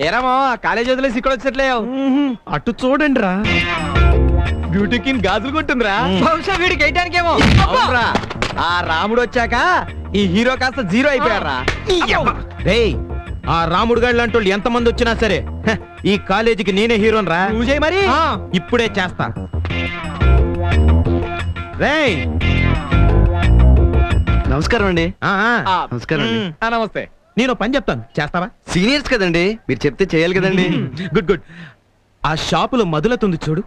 ఏరామో college వదిలేసి ఇక్కడ వచ్చేట్లేవు. అటు చూడండి రా, బ్యూటీ కింగ్ గాజులు కొంటుందిరా. బహుశా వీడికి వేయటానికేమో. అవునురా, ఆ రాముడు వచ్చాక ఈ హీరో కాస్త జీరో అయిపోయారా. రేయ్, ఆ రాముడు గారు లాంటి వాళ్ళు ఎంతమంది వచ్చినా సరే ఈ కాలేజీకి నేనే హీరోన్ రా. నువ్వు చేయి మరి. ఇప్పుడే చేస్తా. రేయ్, నమస్కారం అండి. నమస్కారం. నమస్తే. నేను పని చెప్తాను, చేస్తావా? సీనియర్స్ కదండి, మీరు చెప్తే చేయాలి కదండి. Good good. ఆ షాపులో మధులతుంది చూడు,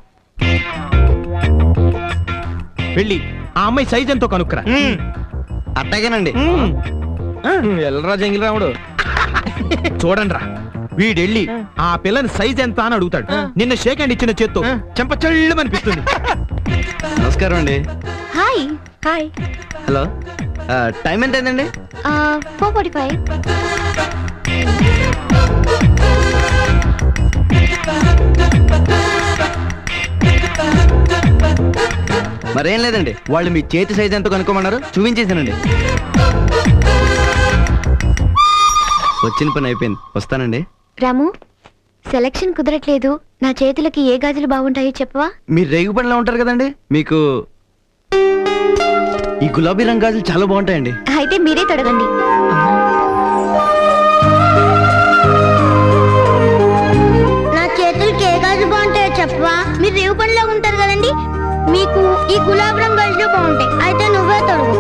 వెళ్ళి ఆ అమ్మాయి సైజ్ ఎంతో కనుక్కురా. అట్టగేనండి. ఎల్లరా జంగిల్ రాముడు. చూడండి రా, వీడెళ్ళి ఆ పిల్లని సైజ్ ఎంత అని అడుగుతాడు. నిన్న షేక్ హ్యాండ్ ఇచ్చిన చేత్తో చెంప చెళ్ళమనిపిస్తుంది. నమస్కారం అండి. హాయ్. హాయ్. హలో, టైం ఎంత అయిందండి? 4:45. మరేం లేదండి, వాళ్ళు మీ చేతి సైజ్ ఎంత కనుక్కోమన్నారు, చూపించేసానండి. వచ్చిన పని అయిపోయింది, వస్తానండి. రాము, సెలక్షన్ కుదరట్లేదు. నా చేతులకి ఏ గాజులు బాగుంటాయో చెప్పవా? మీరు రేగు పనిలో ఉంటారు కదండి, మీకు ఈ గులాబీ రంగు గాజులు చాలా బాగుంటాయండి. అయితే మీరే తొడగండి. నా చేతులకి ఏ గాజులు బాగుంటాయో చెప్పవా? మీరు రేవు పనిలో ఉంటారు కదండి, మీకు ఈ గులాబీ రంగు గాజులు బాగుంటాయి. అయితే నువ్వే తొడుగు.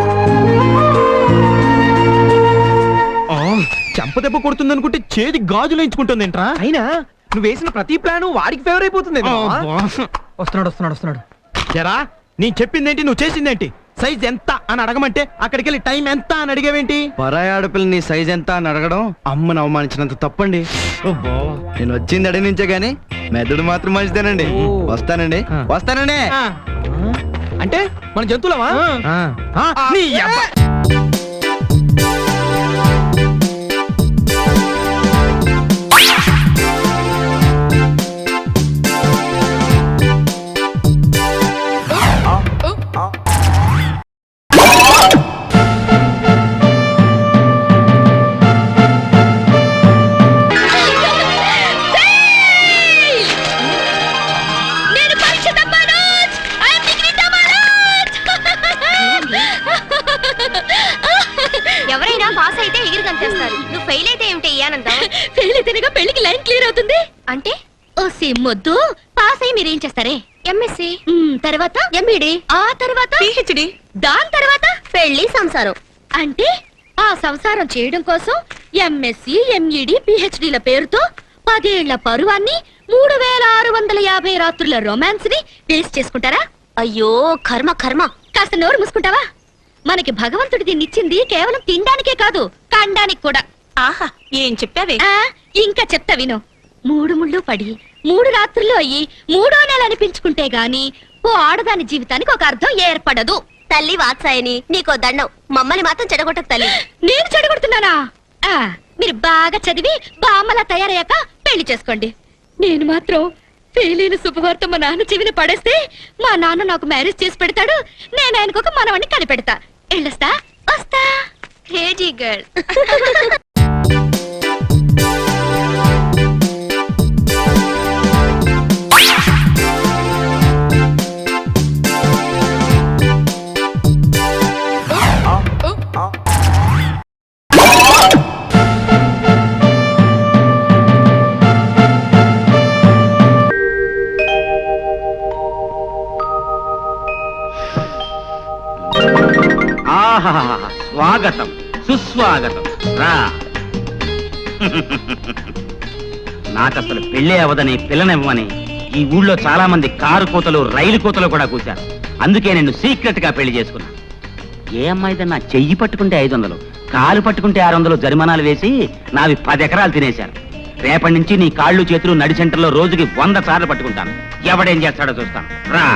చెంప దెబ్బ కొడుతుంది అనుకుంటే చేతి గాజులు ఎంచుకుంటుంది ఏంట్రా? అయినా నువ్వు వేసిన ప్రతి ప్లాను వాడికి ఫేవర్ అయిపోతుంది. వస్తున్నాడు. జరా, నేను చెప్పిందేంటి, నువ్వు చేసిందేంటి? సైజ్ ఎంత అని అడగమంటే అక్కడికి వెళ్ళి టైం ఎంత అని అడిగేవేంటి? పరాయి ఆడపిల్ల నీ సైజ్ ఎంత అని అడగడం అమ్మని అవమానించినంత తప్పండి. నేను వచ్చింది అడిగి నుంచే గానీ మెదడు మాత్రం మంచిదేనండి. వస్తానండి. అంటే మన జంతువులమా? నీ అబ్బ. ఎవరైనా పాస్ అయితే ఎగిరి కనిపిస్తారు. నువ్వు ఫెయిల్ అయితే ఏమిటి ఆనందం? ఫెయిల్ అయితేనేగా పెళ్లికి లైన్ క్లియర్ అవుతుంది. అంటే ఓ సిమ్మొద్దు. పాస్ అయి మీరేం చేస్తారే? ఎంఎస్సి, తర్వాత ఎంఈడి, ఆ తర్వాత పిహెచ్డి, దాని తర్వాత పెళ్లి, సంసారం. అంటే ఆ సంసారం చేయడం కోసం ఎంఎస్సి, ఎంఈడి, పిహెచ్డిల పేరుతో 10 ఏళ్ల పరువాన్ని 3650 రాత్రుల రొమాన్స్ ని వేస్ట్ చేసుకుంటారా? అయ్యో కర్మ కర్మ. కాస్త నోరు మూసుకుంటావా? మనకి భగవంతుడు దీన్నిచ్చింది కేవలం తినడానికే కాదు, కండానికి కూడా. ఆహా, ఏం చెప్పావే? ఇంకా చెప్తా విను. 3 ముళ్ళు పడి 3 రాత్రులు అయ్యి 3వ నెల అనిపించుకుంటే గాని ఓ ఆడదాని జీవితానికి ఒక అర్థం ఏర్పడదు. తల్లి వాత్సాయని నీకో దండం. మమ్మల్ని మాత్రం చెడగొట్టకు తల్లి. నేను చెడగొడుతున్నానా? మీరు బాగా చదివి బామ్మలా తయారయ్యాక పెళ్లి చేసుకోండి. నేను మాత్రం ఫెయిల్ అయిన శుభవార్త మా నాన్న చెవిని పడేస్తే మా నాన్న నాకు మ్యారేజ్ చేసి పెడతాడు. నేను ఆయనకు ఒక మనవణ్ణి కనిపెడతా. వెళ్ళొస్తా, వస్తా. Crazy girl. స్వాగతం, సుస్వాగతం. రా. నాకసలు పెళ్లి అవదని పిల్లనివ్వమని ఈ ఊళ్ళో చాలా మంది కారు కోతలు, రైలు కోతలు కూడా కూర్చారు. అందుకే నేను సీక్రెట్ గా పెళ్లి చేసుకున్నా. ఏ అమ్మాయితో నా చెయ్యి పట్టుకుంటే 500, కాలు పట్టుకుంటే 600 జరిమానాలు వేసి నావి 10 ఎకరాలు తినేశారు. రేపటి నుంచి నీ కాళ్ళు చేతులు నడి సెంటర్లో రోజుకి 100 సార్లు పట్టుకుంటాను. ఎవడేం చేస్తాడో చూస్తాను. రా.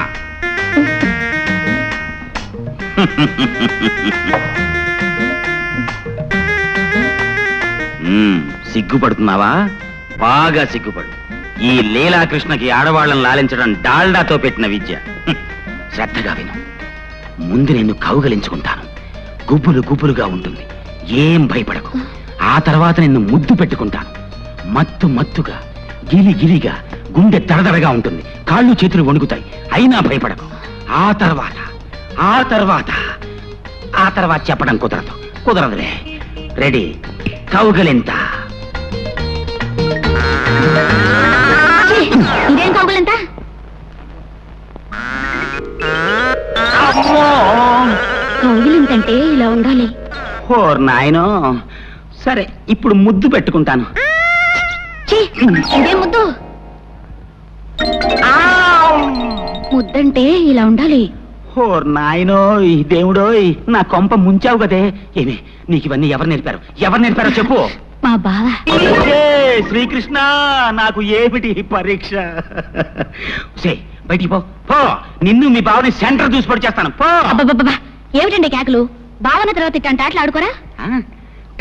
సిగ్గుపడుతున్నావా? బాగా సిగ్గుపడు. ఈ లీలాకృష్ణకి ఆడవాళ్ళని లాలించడం డాల్డాతో పెట్టిన విద్య. శ్రద్ధగా విను. ముందు నిన్ను కౌగలించుకుంటాను. గుబులు గుబులుగా ఉంటుంది, ఏం భయపడకు. ఆ తర్వాత నిన్ను ముద్దు పెట్టుకుంటాను. మత్తుగా గిలిగిలిగా గుండె దడదడగా ఉంటుంది, కాళ్ళు చేతులు వణుకుతాయి, అయినా భయపడకు. ఆ తర్వాత చెప్పడం కుదరదులే. రెడీ? కౌగలింత. ఇదేం కౌగులంతా? కౌగులింతంటే ఇలా ఉండాలి. ఓర్ నాయనో. సరే, ఇప్పుడు ముద్దు పెట్టుకుంటాను. ఇదే ముద్దు. ముద్దంటే ఇలా ఉండాలి. ఓర్ నాయనోయ్, దేవుడోయ్, నా కొంప ముంచావు కదే. ఏమి, నీకు ఇవన్నీ ఎవరు నేర్పారో చెప్పు. మా బావ. ఏ శ్రీకృష్ణ, నాకు ఏమిటి పరీక్ష? బయటికి పో. నిన్ను మీ బావని సెంటర్ చూసి పడి చేస్తాను. పో. అబ్బబ్బబ్బా, ఏమిటండి కేకలు? బావన తర్వాత ఇట్టంటే ఆటలు ఆడుకోరా?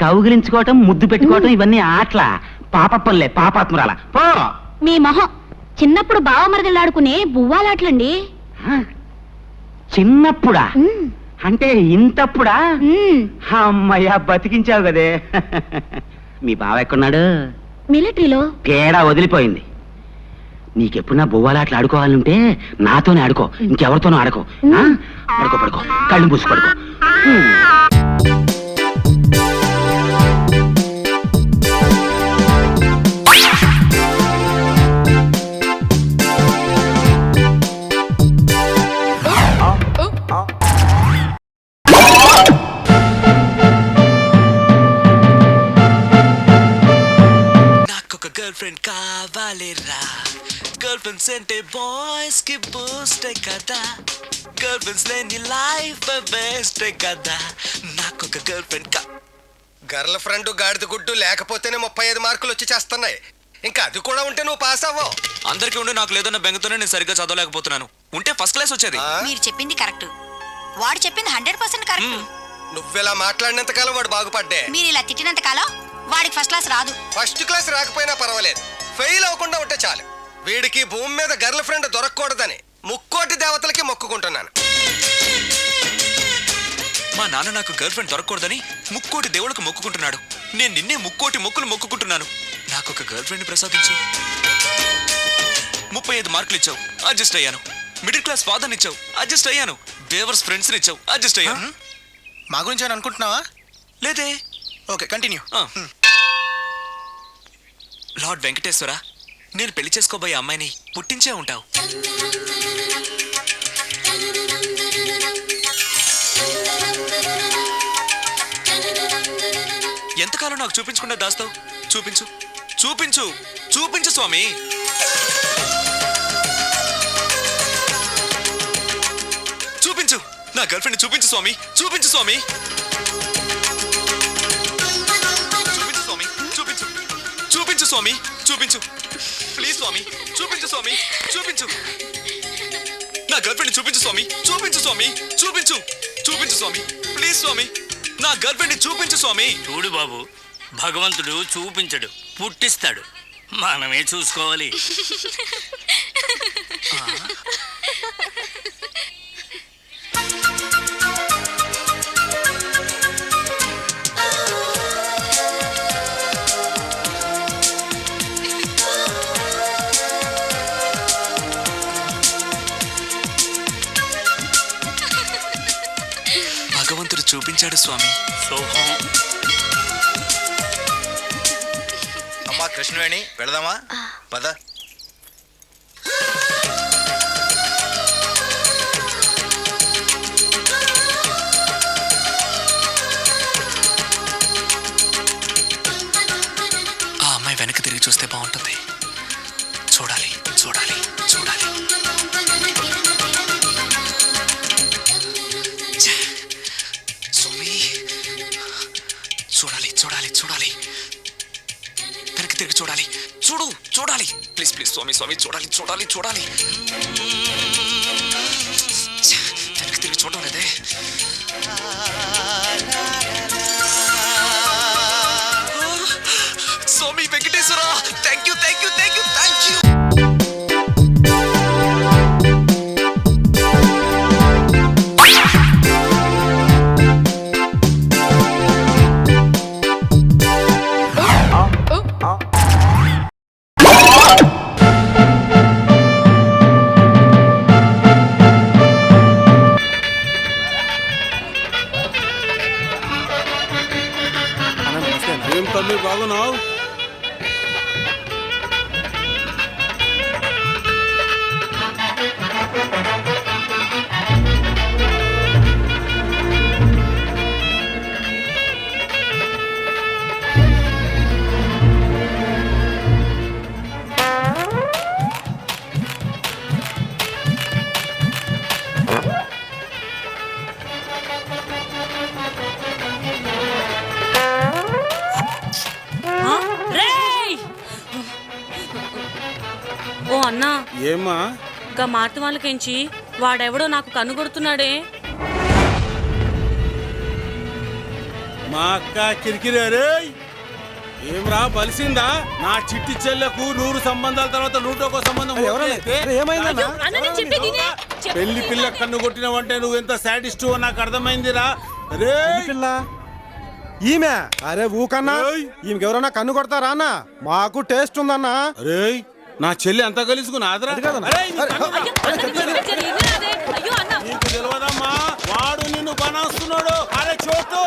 కౌగిలించుకోవటం, ముద్దు పెట్టుకోవటం ఇవన్నీ ఆటల. పాపప్పలే, పాపాత్మురాల. పో. మీ మొహం. చిన్నప్పుడు బావ మరదలు ఆడుకునే బువ్వాలాటలండి. చిన్నప్పుడా? అంటే ఇంతప్పుడా? అమ్మయ్యా, బతికించావు కదే. మీ బావ ఎక్కడున్నాడు? మిలిటరీలో. తేడా వదిలిపోయింది. నీకెప్పుడు నా బొవ్వాలాట్లు ఆడుకోవాలంటే నాతోనే ఆడుకో, ఇంకెవరితోనూ ఆడుకో. పడుకో, కళ్ళు మూసి పడుకో. నాకొక గర్ల్ ఫ్రెండ్ కావాలిరా, గర్ల్ ఫ్రెండ్స్ అంటే బాయ్స్ కి బూస్ట్ కదా, గర్ల్ ఫ్రెండ్స్ లేని లైఫ్ బెస్ట్ కదా. నాకొక గర్ల్ ఫ్రెండ్ గర్ల్ ఫ్రెండ్ గాడిద గుడ్డు లేకపోతేనే 35 మార్కులు వచ్చి చేస్తున్నాయి. ఇంకా అది కూడా ఉంటే నువ్వు పాస్ అవ్వవు. అందరికీ ఉండి నాకు లేదన్న బెంగతోనే నేను సరిగ్గా చదవలేకపోతున్నాను. ఉంటే ఫస్ట్ క్లాస్ వచ్చేది. మీరు చెప్పింది కరెక్ట్, వాడు చెప్పింది 100% కరెక్ట్. నువ్వెలా మాట్లాడినంత కాలం వాడు బాగుపడ్డే. మీరు ఇలా తిట్టినంత కాలం వాడికి ఫస్ట్ క్లాస్ రాదు. ఫస్ట్ క్లాస్ రాకపోయినా పర్వాలేదు, ఫెయిల్ అవ్వకుండా ఉంటే చాలు. వీడికి భూమి మీద గర్ల్ ఫ్రెండ్ దొరకకూడదని ముక్కోటి దేవతలకి మొక్కుకుంటున్నాను. మా నాన్న నాకు గర్ల్ ఫ్రెండ్ దొరకకూడదని ముక్కోటి దేవుళ్ళకు మొక్కుకుంటున్నాడు. నేను నిన్నే ముక్కోటి మొక్కులు మొక్కుకుంటున్నాను. నాకు ఒక గర్ల్ ఫ్రెండ్ ప్రసాదించు. 35 మార్కులు ఇచ్చావు, అడ్జస్ట్ అయ్యాను. మిడిల్ క్లాస్ ఫాదర్ ఇచ్చావు, అడ్జస్ట్ అయ్యాను. బేవర్స్ ఫ్రెండ్స్ ఇచ్చావు, అడ్జస్ట్ అయ్యాను. మా గురించి అని అనుకుంటున్నావా? లేదే. Okay, continue. లార్డ్ వెంకటేశ్వర, నేను పెళ్లి చేసుకోబోయే అమ్మాయిని పుట్టించే ఉంటావు. ఎంతకాలం నాకు చూపించకుండా దాస్తావు? చూపించు, చూపించు, చూపించు స్వామి. చూపించు, నా గర్ల్ ఫ్రెండ్ చూపించు స్వామి, చూపించు స్వామి. చూపించు స్వామి, చూపించు, చూపించు స్వామి, చూపించు. ప్లీజ్ స్వామి, చూపించు స్వామి, చూపించు. నా గర్ల్ ఫ్రెండ్ చూపించు స్వామి, చూపించు స్వామి, చూపించు, చూపించు స్వామి. ప్లీజ్ స్వామి, నా గర్ల్ ఫ్రెండ్ చూపించు స్వామి. చూడు బాబు, భగవంతుడు చూపించడు, పుట్టిస్తాడు. మనమే చూసుకోవాలి. భగవంతుడు చూపించాడు స్వామి. శోభం. అమ్మా కృష్ణవేణి, వెళదామా? పద. ఆ అమ్మాయి వెనక్కి తిరిగి చూస్తే బాగుంటుంది. చూడాలి, చూడాలి, చూడాలి. స్వామి, చూడాలి, చూడాలి, చూడాలి. వెనక్కి తిరిగి చూడాలి. చూడు, చూడాలి. ప్లీజ్, ప్లీజ్ స్వామి, స్వామి, చూడాలి, చూడాలి, చూడాలి. వెనక్కి తిరిగి చూడడం లేదే. Swami Venkateswara, thank you, thank you, thank you, thank you. ఏం తమ్మి బాగున్నావు? ఓ అన్నా, ఏమ్మా? గా మార్తి వాళ్ళకించి వాడెవడో నాకు కనుగొడుతున్నాడే. మా అక్క కిరికిరే. ఏమ్రా బలిసిందా? నా చిట్టి చెల్లెకు 100 సంబంధాల తర్వాత 101 సంబంధం. పెళ్లి పిల్ల కన్ను కొట్టినవంటే నువ్వు ఎంత సాడిస్టు నాకు అర్థమైందిరా. రే పిల్ల ఈమె అరే ఊకన్నా ఈమెకెవరన్నా కన్ను కొడతారా అన్న? మాకు టేస్ట్ ఉందన్నా. అరే నా చెల్లి అంతా కలుసుకున్నా నీకు తెలియదమ్మా, వాడు నిన్ను బనాస్తున్నాడు. అరే చోటు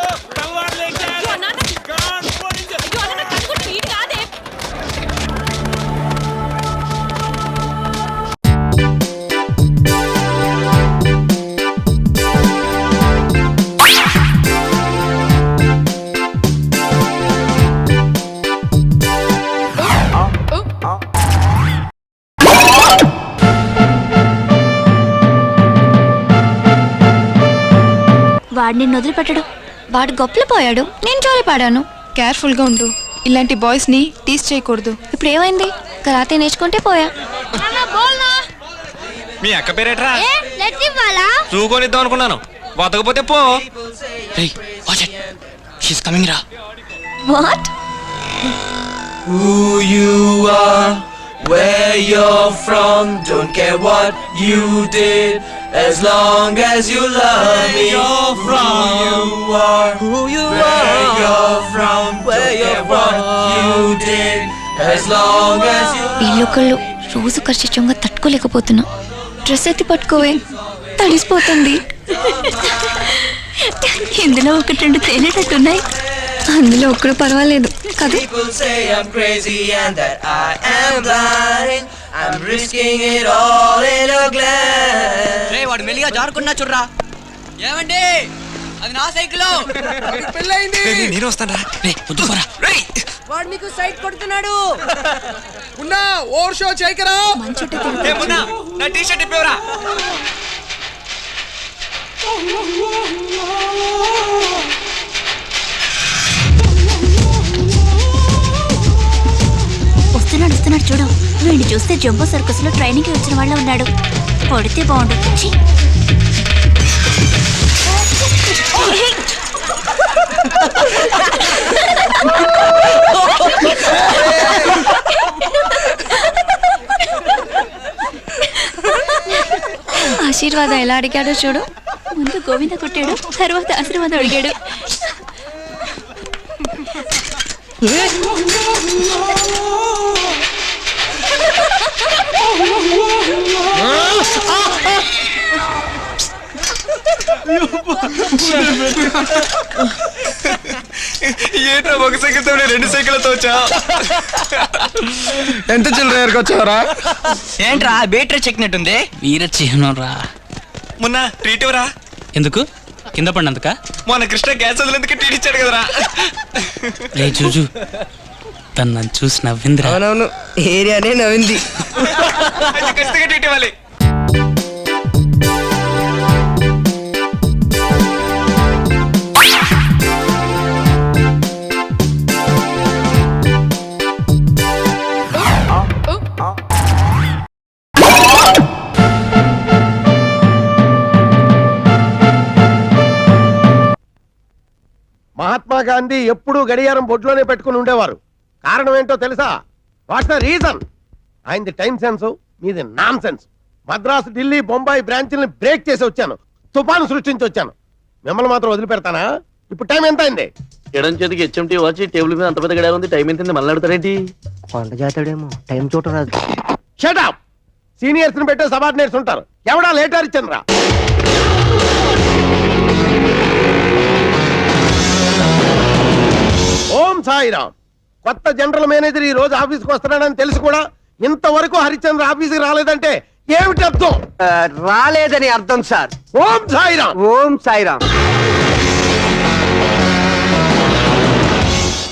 వాడు నిన్ను వదిలిపెట్టడు. వాడు గొప్పలు పోయాడు, నేను జోలి పాడాను. కేర్ఫుల్ గా ఉండు, ఇలాంటి బాయ్స్ ని టీస్ చేయకూడదు. ఇప్పుడు ఏమైంది? కరాతే నేర్చుకుంటే పోయా. మీ అక్క పేరేట్రా? చూకొనిద్దాం అనుకున్నాను, బతకపోతే పో. What? Who you are, where you're from, don't care what you did, as long as you love me. You're from, who you are, who you where you're from, where you're what you did, as long as you. వీళ్ళొకళ్ళు రోజు ఖర్చుగా తట్టుకోలేకపోతున్నా. Dress ఎత్తి పట్టుకోవే, తడిసిపోతుంది. ఇందులో 1-2 తేలేటట్టున్నాయి, అందులో ఒక్కడు పర్వాలేదు కదా. People say I'm crazy and that I am blind. I'm risking it all in a glance. రే వాడు మెల్లిగా జారుకున్నా చూడరా. ఏమండి అది నా సైకిల్. పెళ్ళైంది. నేను వస్తానరా. రే వద్దు పోరా. రే వాడు నీకు సైట్ కొడుతున్నాడు. మున్నా ఓవర్ షో చేయకరా. ఏ మున్నా నా టీ-షర్ట్ ఇప్పేవరా. వస్తున్నాడు చూడు. వీడిని చూస్తే జంబో సర్కస్ లో ట్రైనింగ్ వచ్చిన వాళ్ళ ఉన్నాడు. పడితే బాగుండు. ఆశీర్వాదం ఎలా అడిగాడో చూడు. ముందు గోవింద కొట్టాడు, తర్వాత ఆశీర్వాదం అడిగాడు. ఏంట్రా ఒక సైకిల్తో 2 సైకిళ్ళతో వచ్చా? ఎంత చిల్లర వచ్చావరా? ఏంట్రా బ్యాటరీ చెక్కినట్టుంది. వీర చిహ్నం రా. మొన్న ట్రీట్ ఇవ్వరా. ఎందుకు? కింద పడినందుక? మొన్న కృష్ణ గ్యాస్ వదిలేందుకు ట్రీట్ ఇచ్చాడు కదరా. రే చూజు, తను నన్ను చూసి నవ్విందిరా. అవునవును, ఏరియానే నవ్వింది. ఖచ్చితంగా ట్రీట్ ఇవ్వాలి. మహాత్మా గాంధీ ఎప్పుడూ గడియారం బొడ్లోనే పెట్టుకుని ఉండేవారు. కారణం ఏంటో తెలుసా? What's the reason? ఆయనది టైం సెన్స్, మీది నాన్ సెన్స్. మద్రాసు, ఢిల్లీ, బొంబాయి బ్రాంచ్ని బ్రేక్ చేసి వచ్చాను, తుఫాను సృష్టించి వచ్చాను. మిమ్మల్ని మాత్రం వదిలిపెడతానా? ఇప్పుడు టైం ఎంత అయింది? ఎడం చేతికి హెచ్ఎంటీ వచ్చి టేబుల్ మీద అంత పెద్ద గడియారం ఉంది. టైం ఎంత మళ్ళీ అడుగుతారేంటి? కొండ జాతాడేమో టైం చూడరాదు. Shut up. సీనియర్స్ ని పెట్టే సబార్డినేట్స్ ఉంటారు. ఎవడా లేటర్ ఇచ్చాను. ఓం సాయిరామ్. కొత్త జనరల్ మేనేజర్ ఈ రోజు ఆఫీస్కి వస్తున్నాడని తెలిసి కూడా ఇంతవరకు హరిశ్చంద్ర ఆఫీస్కి రాలేదంటే ఏమిటి అర్థం? రాలేదని అర్థం సార్. ఓం సాయిరామ్. ఓం సాయిరామ్.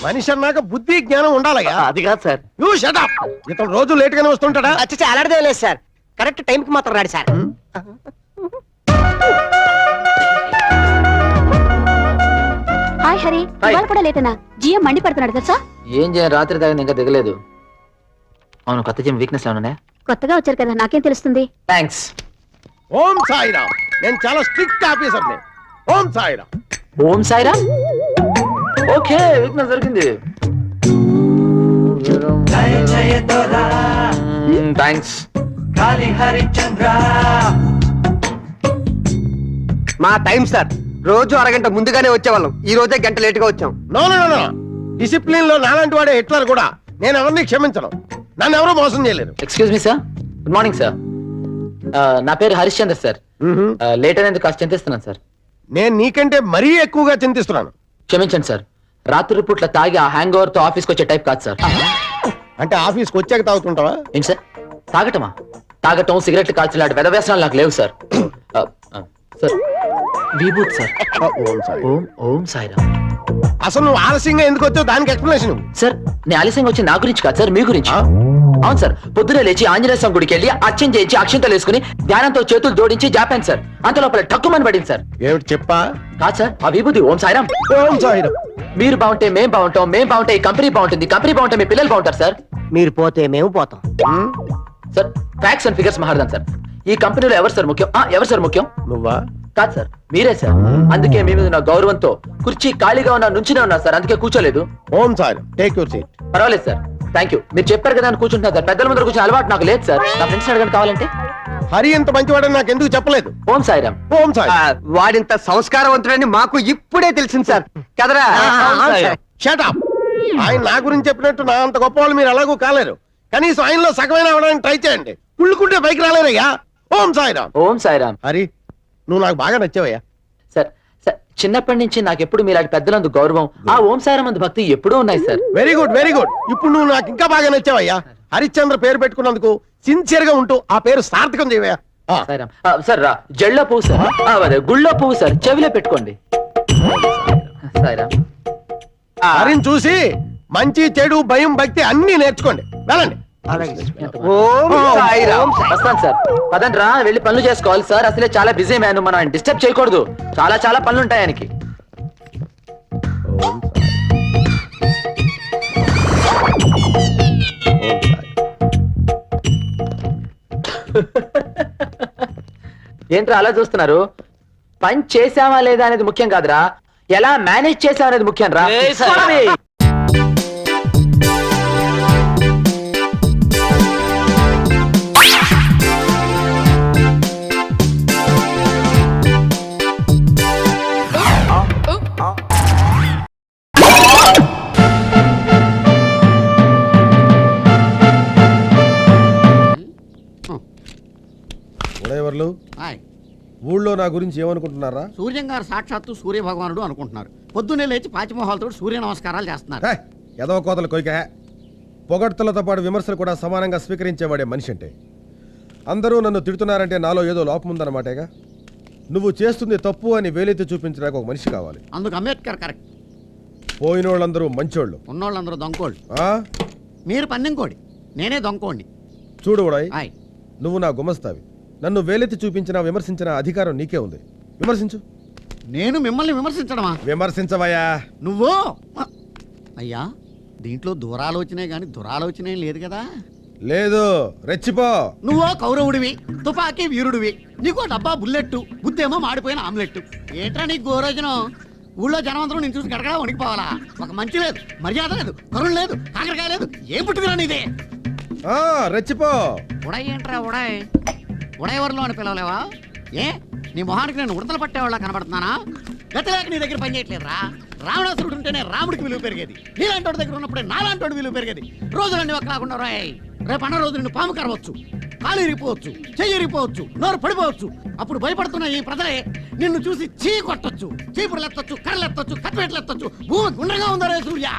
మనిషి అన్నాక బుద్ధి జ్ఞానం ఉండాలయ్యా. అది కాదు సార్. You shut up. ఇతను రోజు లేట్ గానే వస్తుంటాడా? అచ్చా అలాంటిదే లేదు సార్. కరెక్ట్ టైంకి మాత్రం రాడు సార్. హాయ్ హరి, ఇవాళ కూడా లేటనా? జిఎం మండి పడుతున్నాడు తెలుసా? ఏం చేయ రాత్రి దాకా ఇంకా దిగలేదు. అవును, కొత్త జిమ్ వీక్నెస్ ఏమన్నా? కొత్తగా వచ్చారు కదా, నాకేం తెలుస్తుంది? థ్యాంక్స్. ఓం సాయిరామ్. నేను చాలా స్ట్రిక్ట్ ఆఫీసర్ని. ఓం సాయిరామ్. ఓం సాయిరామ్. ఓకే, వీక్నెస్ దొరికింది. థ్యాంక్స్. మా టైం సార్. రోజు అరగంట ముందుగానే వచ్చేవాళ్ళం. ఈ రోజే గంట లేట్ గా వచ్చాం. No no no. డిసిప్లిన్ లో నాలాంటి వాడే హిట్లర్ కూడా. నేను ఎవరిని క్షమించను. నన్ను ఎవరూ మోసం చేయలేరు. Excuse me sir. Good morning sir. నా పేరు హరిశ్చంద్ర సార్. లేట్ అయినందుకు కాస్త చింతిస్తున్నాను సార్. నేను నీకంటే మరీ ఎక్కువగా చింతిస్తున్నాను. క్షమించండి సార్. రాత్రి పూట్ల తాగి ఆ హ్యాంగ్ ఓవర్ తో ఆఫీస్కి వచ్చే టైప్ కాదు సార్. అంటే ఆఫీస్కి వచ్చాక తాగుతుంటావా? ఏంటి సార్? తాగటమా? తాగటం, సిగరెట్లు కాల్చడం లాంటి వెద వ్యసనాలు నాకు లేవు సార్. సార్ విభూత్ సార్. ఓం ఓం సాయిరామ్. అసలు నువ్వు ఆలస్యంగా ఎందుకు వచ్చావు దానికి ఎక్స్ప్లెనేషన్. సార్ నేను ఆలస్యంగా వచ్చి నా గురించి కాదు సార్, మీ గురించి. అవును సార్, పొద్దునే లేచి ఆంజనేయ స్వామి గుడికి వెళ్ళి అర్చన చేయించి అక్షంతలు వేసుకుని ధ్యానంతో చేతులు జోడించి జాపాను సార్. అంత లోపల టక్కుమని పడింది సార్. ఏమిటి చెప్పా? కాదు సార్, ఆ విభూతి ఓం సాయిరామ్. ఓం సాయిరామ్. మీరు బాగుంటే మేం బాగుంటాం, మేం బాగుంటే ఈ కంపెనీ బాగుంటుంది, కంపెనీ బాగుంటే మీ పిల్లలు బాగుంటారు సార్. మీరు పోతే మేము పోతాం సార్. ఫ్యాక్ట్స్ అండ్ ఫిగర్స్ మాట్లాడదాం సార్. ఈ కంపెనీలో ఎవరు సార్ ముఖ్యం? ఎవరు సార్ ముఖ్యం? నువ్వా? కాదు సార్, మీరే సార్. అందుకే మీ మీద నా గౌరవంతో కుర్చీ ఖాళీగా ఉన్నా నుంచినే ఉన్నా సార్. అందుకే కూర్చోలేదు. Om Sairam. Take your seat. పర్వాలేదు సార్, థ్యాంక్ యూ. మీరు చెప్పారు కదా అని కూర్చుంటున్నా సార్. పెద్దల ముందర కూర్చొని అలవాటు నాకు లేదు సార్. నా ఫ్రెండ్స్ అడగని కావాలంటే. హరి ఇంత మంచివాడని నాకు ఎందుకు చెప్పలేదు? ఓం సాయిరామ్. ఓం సాయిరామ్. వాడింత సంస్కారవంతుడని మాకు ఇప్పుడే తెలిసింది సార్. కదరా? Shut up. ఆయన నా గురించి చెప్పినట్టు నా అంత గొప్ప వాళ్ళు మీరు ఎలాగూ కాలేరు. కనీసం ఆయనలో సగమైన అవడానికి ట్రై చేయండి. కుళ్ళుకుంటే పైకి రాలేరయ్యా. ఓం సాయిరామ్. ఓం సాయిరామ్. హరి, నువ్వు నాకు బాగా నచ్చావయ్యా. సార్ సార్, చిన్నప్పటి నుంచి నాకు ఎప్పుడు మీలాంటి పెద్దలందు గౌరవం, ఆ ఓం సాయిరామ్ అందు భక్తి ఎప్పుడూ ఉన్నాయి sir. Very good, very good. ఇప్పుడు నువ్వు నాకు ఇంకా బాగా నచ్చావయ్యా. హరిశ్చంద్ర పేరు పెట్టుకున్నందుకు సిన్సియర్ గా ఉంటూ ఆ పేరు సార్థకం చేయవయ్యా. సాయిరామ్. సార్ జళ్ళ పువ్వు సార్, అదే గుళ్ళో పువ్వు సార్, చెవిలో పెట్టుకోండి. సాయిరామ్. హరిని చూసి మంచి చెడు భయం భక్తి అన్ని నేర్చుకోండి. వెళ్ళండి. వస్తాను సార్. పదండి రా, వెళ్ళి పనులు చేసుకోవాలి సార్. అసలే చాలా బిజీ మ్యాన్, మనం డిస్టర్బ్ చేయకూడదు. చాలా చాలా పనులు ఉంటాయి ఆయనకి. ఏంట్రా అలా చూస్తున్నారు? పని చేసావా లేదా అనేది ముఖ్యం కాదురా, ఎలా మేనేజ్ చేసావా అనేది ముఖ్యం రా. ఊళ్ళో నా గురించి ఏమనుకుంటున్నారా? సూర్యం గారు సాక్షాత్తు సూర్య భగవానుడు అనుకుంటున్నారు. పొద్దున్నే లేచి పాచిమోహాలతో సూర్య నమస్కారాలు చేస్తున్నారు. ఎదవ కోతలు కొయ్క. పొగడ్తలతో పాటు విమర్శలు కూడా సమానంగా స్వీకరించేవాడే మనిషి అంటే. అందరూ నన్ను తిడుతున్నారంటే నాలో ఏదో లోపం ఉందన్నమాటేగా. నువ్వు చేస్తుంది తప్పు అని వేలెత్తి చూపించడానికి ఒక మనిషి కావాలి. అందుకు అంబేద్కర్ కరెక్ట్. పోయిన వాళ్ళందరూ మంచోళ్ళు, ఉన్నోళ్ళందరూ దొంకోళ్ళు. మీరు పన్నెంకోడి, నేనే దొంకోండి. చూడు ఉడాయ్, నువ్వు నా గుమస్తావి. నన్ను వేలెత్తి చూపించిన విమర్శించిన అధికారం నీకే ఉంది. విమర్శించు. నేను మిమ్మల్ని విమర్శించడమా? విమర్శించవయ్యా. నువ్వు అయ్యా, దీంట్లో దూరాలోచనే గాని దురాలోచనే లేదు కదా? లేదు, రెచ్చిపో. నువ్వో కౌరవుడివి, తుపాకీ వీరుడివి, నీకో డబ్బా బుల్లెట్టు, బుద్ధేమో మాడిపోయిన ఆమ్లెట్. ఏంట్రా నీకు గోరోజనం? ఊళ్ళో జనమంతరం నేను చూసి గడగడా వణికిపోవాలా? ఒక మంచి లేదు, మర్యాద లేదు, కరుణ లేదు, కాకరకాయ లేదు, ఏం పుట్టుకురా నీదే? రెచ్చిపో. ఉడాయ్ ఏంట్రా ఉడాయ్? ఉడయవర్లో అని పిలవలేవా? ఏ నీ మొహానికి నేను ఉడతలు పట్టేవాళ్ళ కనబడుతున్నానా? గతిలేక నీ దగ్గర పని చేయట్లేదురా. రావణాసురుడు ఉంటేనే రాముడికి విలువ పెరిగేది. నీలాంటి వాడి దగ్గర ఉన్నప్పుడే నాలాంటి వాడి విలువ పెరిగేది. రోజులన్నీ ఒక రాకుండా రాయ్. రేపు అన్న రోజు నిన్ను పాము కరవచ్చు. కాలు ఇరిగిపోవచ్చు, చెయ్యి ఇరిగిపోవచ్చు, నోరు పడిపోవచ్చు. అప్పుడు భయపడుతున్న ఈ ప్రజలే నిన్ను చూసి చీ కొట్టొచ్చు, చీపురులు ఎత్తొచ్చు, కర్రలు ఎత్తొచ్చు, కత్తిపేటలు ఎత్తొచ్చు. భూమి గుండ్రంగా ఉందా రే సూర్య?